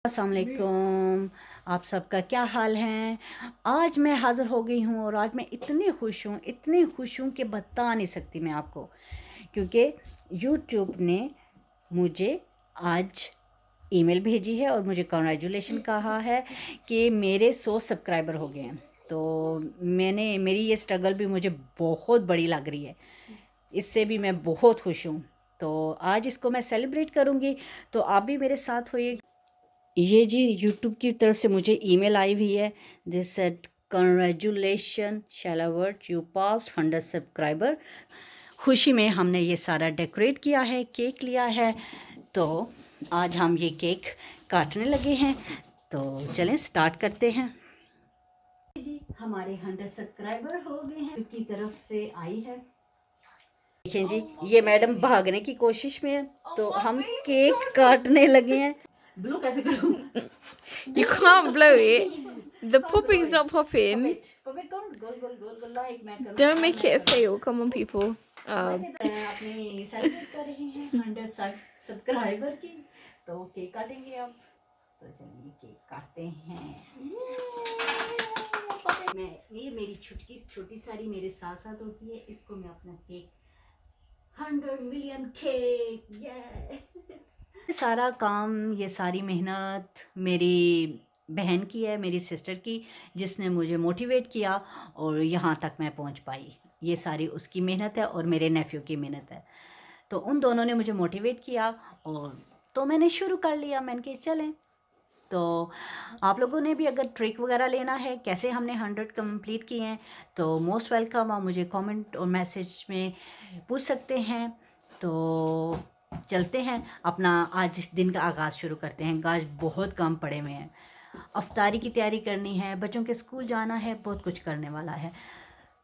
अस्सलाम वालेकुम। आप सबका क्या हाल है? आज मैं हाज़िर हो गई हूँ और आज मैं इतनी खुश हूँ कि बता नहीं सकती मैं आपको, क्योंकि यूट्यूब ने मुझे आज ईमेल भेजी है और मुझे कांग्रेचुलेशन कहा है कि मेरे 100 सब्सक्राइबर हो गए हैं। तो मेरी ये स्ट्रगल भी मुझे बहुत बड़ी लग रही है, इससे भी मैं बहुत खुश हूँ। तो आज इसको मैं सेलिब्रेट करूँगी, तो आप भी मेरे साथ होइए। ये जी यूट्यूब की तरफ से मुझे ईमेल आई हुई है। दे सेड कंग्रेचुलेशन शैलावर्ट, यू पास्ट 100 सब्सक्राइबर। खुशी में हमने ये सारा डेकोरेट किया है, केक लिया है। तो आज हम ये केक काटने लगे हैं, तो चलें स्टार्ट करते हैं। जी हमारे 100 सब्सक्राइबर हो गए हैं, की तरफ से आई है। देखें जी, ये मैडम भागने की कोशिश में है, तो हम केक काटने लगे हैं। ब्लो कैसे करूं? You can't blow it. The popping's not popping. Puppet कौन गोल गोल गोल गोल लाइक मैं करूं? Don't make it a fail. Come on, people. अपनी सेलिब्रेट कर रहे हैं 100 सब्सक्राइबर की, तो केक काटेंगे अब। तो चलिए केक काटते हैं। मैं ये मेरी छोटी सारी मेरे साथ साथ होती है, इसको मैं अपना केक 100 मिलियन केक ये सारा काम, ये सारी मेहनत मेरी बहन की है, मेरी सिस्टर की, जिसने मुझे मोटिवेट किया और यहाँ तक मैं पहुँच पाई। ये सारी उसकी मेहनत है और मेरे नेफ्यू की मेहनत है। तो उन दोनों ने मुझे मोटिवेट किया और तो मैंने शुरू कर लिया। मैंने कहा चलें। तो आप लोगों ने भी अगर ट्रिक वगैरह लेना है कैसे हमने 100 कंप्लीट किए हैं, तो मोस्ट वेलकम। आप मुझे कमेंट और मैसेज में पूछ सकते हैं। तो चलते हैं, अपना आज दिन का आगाज़ शुरू करते हैं। आज बहुत काम पड़े हुए हैं, अफ्तारी की तैयारी करनी है, बच्चों के स्कूल जाना है, बहुत कुछ करने वाला है।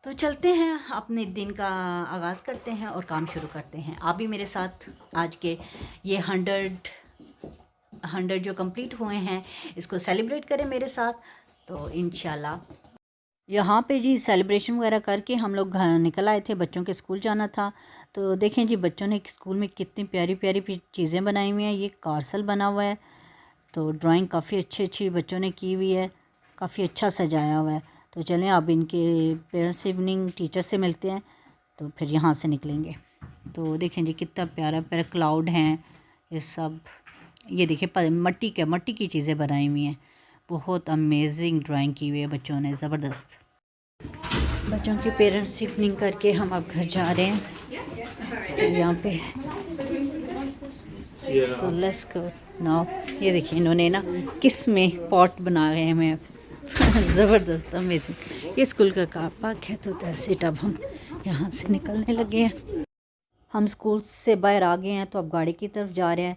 तो चलते हैं, अपने दिन का आगाज़ करते हैं और काम शुरू करते हैं। आप भी मेरे साथ आज के ये 100 जो कंप्लीट हुए हैं इसको सेलिब्रेट करें मेरे साथ। तो इंशाल्लाह यहाँ पे जी सेलिब्रेशन वगैरह करके हम लोग घर निकल आए थे, बच्चों के स्कूल जाना था। तो देखें जी बच्चों ने स्कूल में कितनी प्यारी प्यारी चीज़ें बनाई हुई हैं। ये कार्सल बना हुआ है, तो ड्राइंग काफ़ी अच्छी बच्चों ने की हुई है, काफ़ी अच्छा सजाया हुआ है। तो चलें अब इनके पेरेंट्स इवनिंग टीचर से मिलते हैं, तो फिर यहाँ से निकलेंगे। तो देखें जी कितना प्यारा प्यारा क्लाउड हैं ये सब। ये देखिए मट्टी की चीज़ें बनाई हुई हैं, बहुत अमेजिंग ड्राइंग की हुई है बच्चों ने, ज़बरदस्त। बच्चों के पेरेंट्स इवनिंग करके हम अब घर जा रहे हैं। तो यहाँ पे तो लेट्स गो नाउ। ये देखिए इन्होंने ना किस में पॉट बना रहे हैं मैं ज़बरदस्त अमेजिंग। ये स्कूल का कार पार्क है। तो दैट्स इट, अब हम यहाँ से निकलने लगे हैं। हम स्कूल से बाहर आ गए हैं, तो अब गाड़ी की तरफ जा रहे हैं।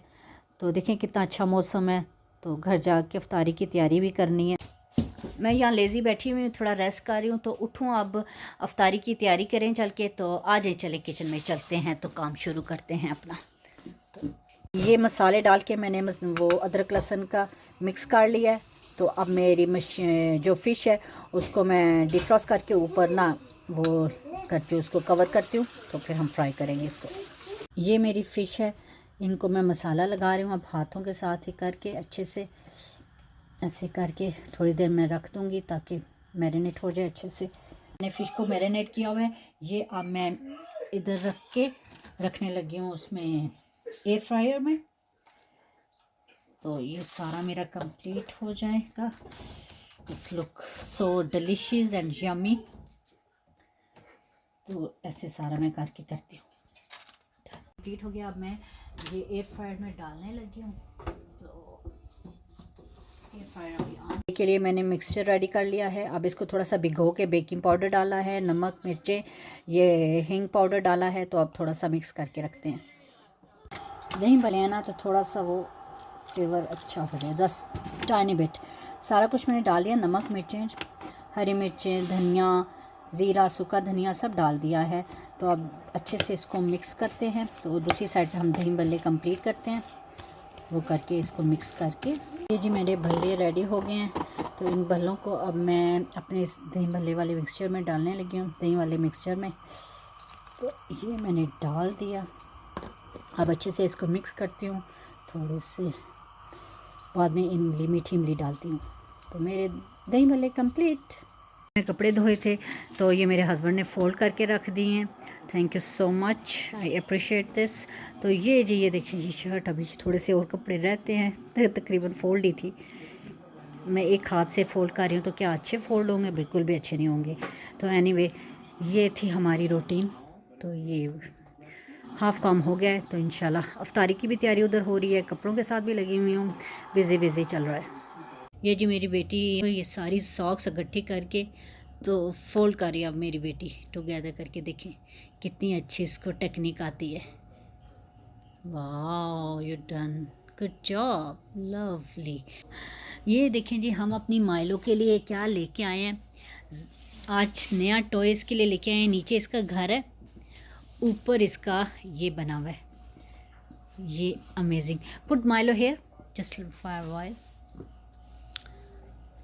तो देखें कितना अच्छा मौसम है, तो घर जाके इफ्तारी की तैयारी भी करनी है। मैं यहाँ लेज़ी बैठी हुई हूँ, थोड़ा रेस्ट कर रही हूँ। तो उठूँ अब इफ्तारी की तैयारी करें चल के। तो आ जाए चले किचन में चलते हैं, तो काम शुरू करते हैं अपना। तो ये मसाले डाल के मैंने वो अदरक लहसुन का मिक्स कर लिया है। तो अब मेरी जो फ़िश है उसको मैं डिफ्रॉस्ट करके ऊपर ना वो करती हूँ, उसको कवर करती हूँ। तो फिर हम फ्राई करेंगे इसको। ये मेरी फ़िश है, इनको मैं मसाला लगा रही हूँ। अब हाथों के साथ ही करके अच्छे से ऐसे करके थोड़ी देर मैं रख दूँगी ताकि मैरिनेट हो जाए अच्छे से। मैंने फ़िश को मैरिनेट किया हुआ है। ये अब मैं इधर रख के रखने लगी हूँ उसमें एयर फ्रायर में। तो ये सारा मेरा कंप्लीट हो जाएगा। This look so delicious and yummy. तो ऐसे सारा मैं करके करती हूँ। कंप्लीट हो गया। अब मैं ये एयर फ्रायर में डालने लगी हूँ। तो एयर फ्रायर अभी ऑन के लिए मैंने मिक्सचर रेडी कर लिया है। अब इसको थोड़ा सा भिगो के बेकिंग पाउडर डाला है, नमक मिर्चें, ये हिंग पाउडर डाला है। तो अब थोड़ा सा मिक्स करके रखते हैं। दही भले ना तो थोड़ा सा वो फ्लेवर अच्छा हो जाए, 10 टाइनी बिट। सारा कुछ मैंने डाल दिया, नमक मिर्चें, हरी मिर्चें, धनिया, ज़ीरा, सूखा धनिया सब डाल दिया है। तो अब अच्छे से इसको मिक्स करते हैं। तो दूसरी साइड पे हम दही भल्ले कंप्लीट करते हैं, वो करके इसको मिक्स करके। ये जी मेरे भल्ले रेडी हो गए हैं। तो इन भल्लों को अब मैं अपने इस दही भल्ले वाले मिक्सचर में डालने लगी हूँ, दही वाले मिक्सचर में। तो ये मैंने डाल दिया। अब अच्छे से इसको मिक्स करती हूँ। थोड़े से बाद में इमली, मीठी इमली डालती हूँ। तो मेरे दही भल्ले कंप्लीट। मैं कपड़े धोए थे तो ये मेरे हस्बैंड ने फ़ोल्ड करके रख दिए हैं। Thank you so much, I appreciate this. तो ये जी, ये देखिए, ये शर्ट, अभी थोड़े से और कपड़े रहते हैं, तकरीबन फ़ोल्ड ही थी। मैं एक हाथ से फ़ोल्ड कर रही हूँ तो क्या अच्छे फ़ोल्ड होंगे? बिल्कुल भी अच्छे नहीं होंगे। तो एनीवे, ये थी हमारी रूटीन। तो ये हाफ़ काम हो गया है, तो इंशाल्लाह अफ्तारी की भी तैयारी उधर हो रही है, कपड़ों के साथ भी लगी हुई हूँ, बिज़ी चल रहा है। ये जी मेरी बेटी, ये सारी सॉक्स इकट्ठी करके तो फ़ोल्ड कर रही है अब मेरी बेटी, टुगेदर करके। देखें कितनी अच्छी इसको टेक्निक आती है। वाह, you done, good job, lovely. ये देखें जी, हम अपनी माइलो के लिए क्या लेके आए हैं। आज नया टॉय इसके लिए लेके आए हैं। नीचे इसका घर है, ऊपर इसका ये बना हुआ है, ये amazing. Put Milo here just for a while.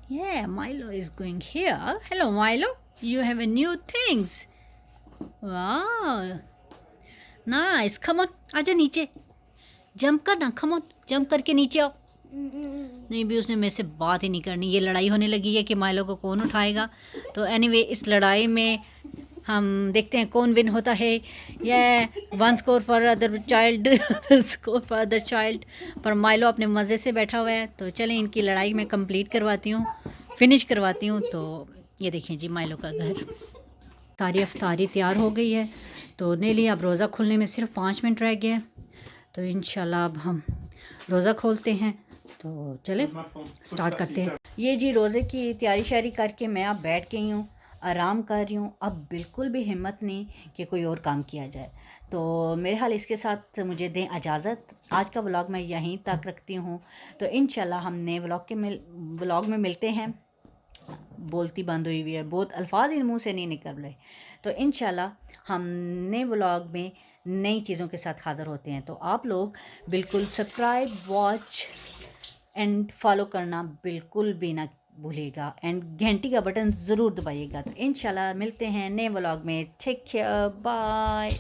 Yeah, Milo is going here. Hello, Milo. You have a new things. Wow. Nice. Come on. आजा नीचे. जंप करना. Come on. जंप करके नीचे आओ. नहीं भी उसने मेरे से बात ही नहीं करनी। ये लड़ाई होने लगी है कि माइलो को कौन उठाएगा। तो एनीवे, इस लड़ाई में हम देखते हैं कौन विन होता है। ये one score for other child, other score for other child. पर माइलो अपने मज़े से बैठा हुआ है। तो चलें, इनकी लड़ाई मैं कंप्लीट करवाती हूँ, फिनिश करवाती हूँ। तो ये देखें जी, माइलो का घर। सारी अफ्तारी तैयार हो गई है। तो नेली अब रोज़ा खुलने में सिर्फ 5 मिनट रह गए हैं। तो इंशाल्लाह अब हम रोज़ा खोलते हैं। तो चलें स्टार्ट करते हैं। ये जी रोज़े की तैयारी शारी करके मैं अब बैठ गई हूँ, आराम कर रही हूँ। अब बिल्कुल भी हिम्मत नहीं कि कोई और काम किया जाए। तो मेरे हाल इसके साथ मुझे दें इजाज़त। आज का व्लॉग मैं यहीं तक रखती हूँ। तो इंशाल्लाह हम नए व्लॉग में मिलते हैं। बोलती बंद हुई हुई है, बहुत अल्फाज इन मुँह से नहीं निकल रहे। तो इंशाल्लाह हम नए व्लॉग में नई चीज़ों के साथ हाज़िर होते हैं। तो आप लोग बिल्कुल सब्सक्राइब, वॉच एंड फॉलो करना बिल्कुल भी ना भूलिएगा, एंड घंटी का बटन ज़रूर दबाइएगा। तो इंशाल्लाह मिलते हैं नए व्लॉग में। Take care, bye.